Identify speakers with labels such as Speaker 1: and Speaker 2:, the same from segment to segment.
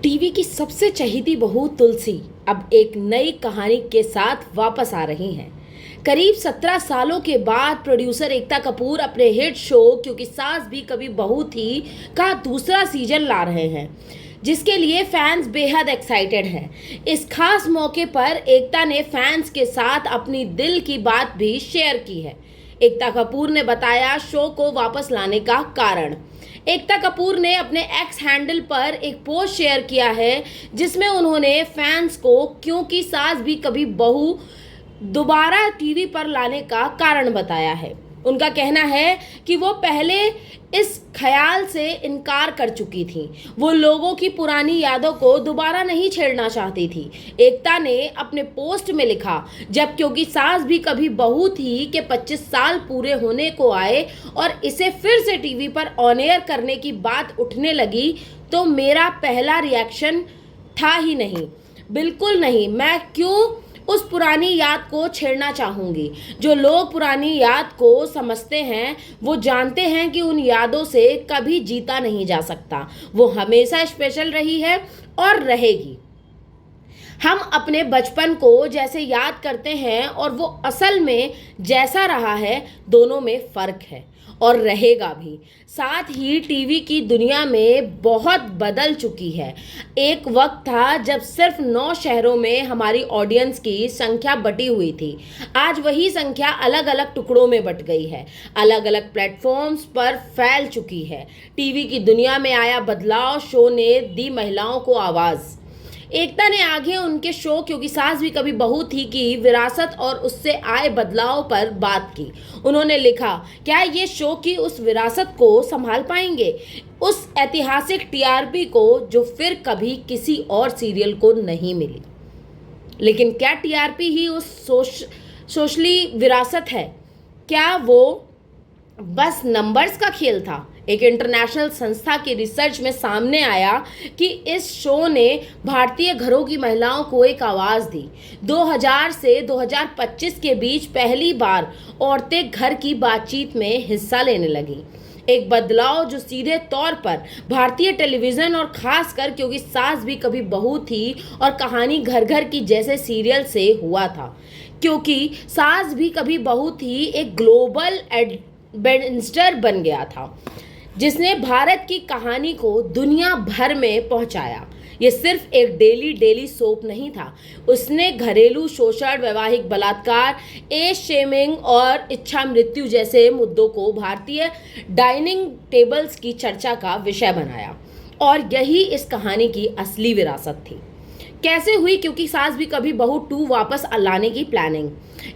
Speaker 1: TV की सबसे चहेती बहू तुलसी अब एक नई कहानी के साथ वापस आ रही हैं। करीब 17 सालों के बाद प्रोड्यूसर एकता कपूर अपने हिट शो क्योंकि सास भी कभी बहू थी का दूसरा सीजन ला रहे हैं, जिसके लिए फैंस बेहद एक्साइटेड हैं। इस खास मौके पर एकता ने फैंस के साथ अपनी दिल की बात भी शेयर की है। एकता कपूर ने बताया शो को वापस लाने का कारण। एकता कपूर ने अपने एक्स हैंडल पर एक पोस्ट शेयर किया है, जिसमें उन्होंने फैंस को क्योंकि सास भी कभी बहू दोबारा टीवी पर लाने का कारण बताया है। उनका कहना है कि वो पहले इस ख्याल से इनकार कर चुकी थी। वो लोगों की पुरानी यादों को दोबारा नहीं छेड़ना चाहती थी। एकता ने अपने पोस्ट में लिखा, जब क्योंकि सास भी कभी बहू थी कि 25 साल पूरे होने को आए और इसे फिर से टीवी पर ऑन एयर करने की बात उठने लगी, तो मेरा पहला रिएक्शन था ही नहीं, बिल्कुल नहीं। मैं क्यों उस पुरानी याद को छेड़ना चाहूँगी। जो लोग पुरानी याद को समझते हैं वो जानते हैं कि उन यादों से कभी जीता नहीं जा सकता। वो हमेशा स्पेशल रही है और रहेगी। हम अपने बचपन को जैसे याद करते हैं और वो असल में जैसा रहा है, दोनों में फ़र्क है और रहेगा भी। साथ ही टीवी की दुनिया में बहुत बदल चुकी है। एक वक्त था जब सिर्फ 9 शहरों में हमारी ऑडियंस की संख्या बटी हुई थी। आज वही संख्या अलग अलग टुकड़ों में बट गई है, अलग अलग प्लेटफॉर्म्स पर फैल चुकी है। टीवी की दुनिया में आया बदलाव, शो ने दी महिलाओं को आवाज़। एकता ने आगे उनके शो क्योंकि सास भी कभी बहू थी की विरासत और उससे आए बदलाव पर बात की। उन्होंने लिखा, क्या ये शो की उस विरासत को संभाल पाएंगे, उस ऐतिहासिक टीआरपी को जो फिर कभी किसी और सीरियल को नहीं मिली। लेकिन क्या टीआरपी ही उस सोशली विरासत है? क्या वो बस नंबर्स का खेल था? एक इंटरनेशनल संस्था की रिसर्च में सामने आया कि इस शो ने भारतीय घरों की महिलाओं को एक आवाज़ दी। 2000 से 2025 के बीच पहली बार औरतें घर की बातचीत में हिस्सा लेने लगी। एक बदलाव जो सीधे तौर पर भारतीय टेलीविज़न और ख़ासकर क्योंकि सास भी कभी बहू थी और कहानी घर घर की जैसे सीरियल से हुआ था। क्योंकि सास भी कभी बहू थी एक ग्लोबल एडवेंचर बन गया था, जिसने भारत की कहानी को दुनिया भर में पहुंचाया। ये सिर्फ एक डेली सोप नहीं था, उसने घरेलू शोषण, वैवाहिक बलात्कार, एज शेमिंग और इच्छा मृत्यु जैसे मुद्दों को भारतीय डाइनिंग टेबल्स की चर्चा का विषय बनाया। और यही इस कहानी की असली विरासत थी। कैसे हुई क्योंकि सास भी कभी बहू 2 वापस लाने की प्लानिंग।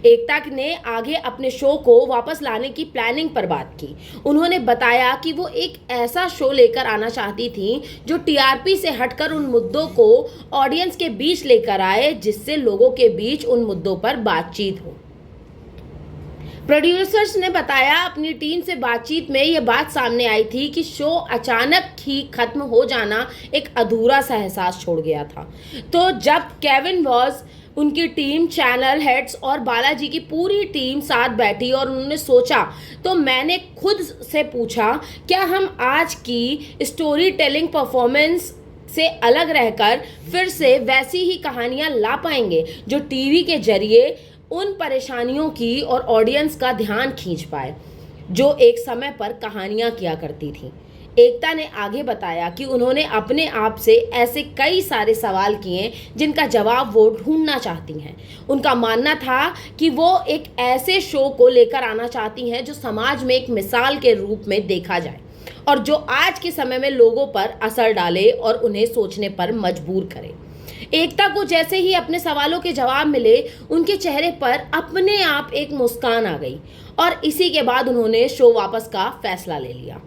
Speaker 1: एकता ने आगे अपने शो को वापस लाने की प्लानिंग पर बात की। उन्होंने बताया कि वो एक ऐसा शो लेकर आना चाहती थी जो टीआरपी से हटकर उन मुद्दों को ऑडियंस के बीच लेकर आए, जिससे लोगों के बीच उन मुद्दों पर बातचीत हो। प्रोड्यूसर्स ने बताया, अपनी टीम से बातचीत में ये बात सामने आई थी कि शो अचानक ही खत्म हो जाना एक अधूरा सा एहसास छोड़ गया था। तो जब केविन वॉज, उनकी टीम, चैनल हेड्स और बालाजी की पूरी टीम साथ बैठी और उन्होंने सोचा, तो मैंने खुद से पूछा, क्या हम आज की स्टोरी टेलिंग परफॉर्मेंस से अलग रहकर फिर से वैसी ही कहानियाँ ला पाएंगे जो टीवी के जरिए उन परेशानियों की और ऑडियंस का ध्यान खींच पाए जो एक समय पर कहानियाँ किया करती थी। एकता ने आगे बताया कि उन्होंने अपने आप से ऐसे कई सारे सवाल किए जिनका जवाब वो ढूंढना चाहती हैं। उनका मानना था कि वो एक ऐसे शो को लेकर आना चाहती हैं जो समाज में एक मिसाल के रूप में देखा जाए और जो आज के समय में लोगों पर असर डाले और उन्हें सोचने पर मजबूर करे। एकता को जैसे ही अपने सवालों के जवाब मिले, उनके चेहरे पर अपने आप एक मुस्कान आ गई और इसी के बाद उन्होंने शो वापस का फैसला ले लिया।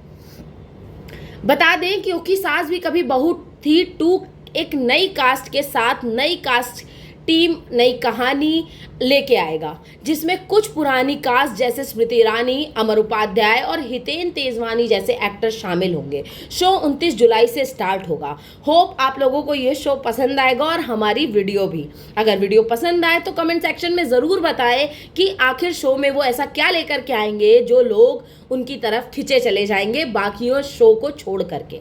Speaker 1: बता दें क्योंकि सास भी कभी बहू थी 2 एक नई कास्ट के साथ नई कास्ट टीम नई कहानी लेके आएगा, जिसमें कुछ पुरानी कास्ट जैसे स्मृति ईरानी, अमर उपाध्याय और हितेन तेजवानी जैसे एक्टर शामिल होंगे। शो 29 जुलाई से स्टार्ट होगा। होप आप लोगों को ये शो पसंद आएगा और हमारी वीडियो भी। अगर वीडियो पसंद आए तो कमेंट सेक्शन में ज़रूर बताएं कि आखिर शो में वो ऐसा क्या लेकर के आएंगे जो लोग उनकी तरफ खिंचे चले जाएंगे बाकियों शो को छोड़ करके।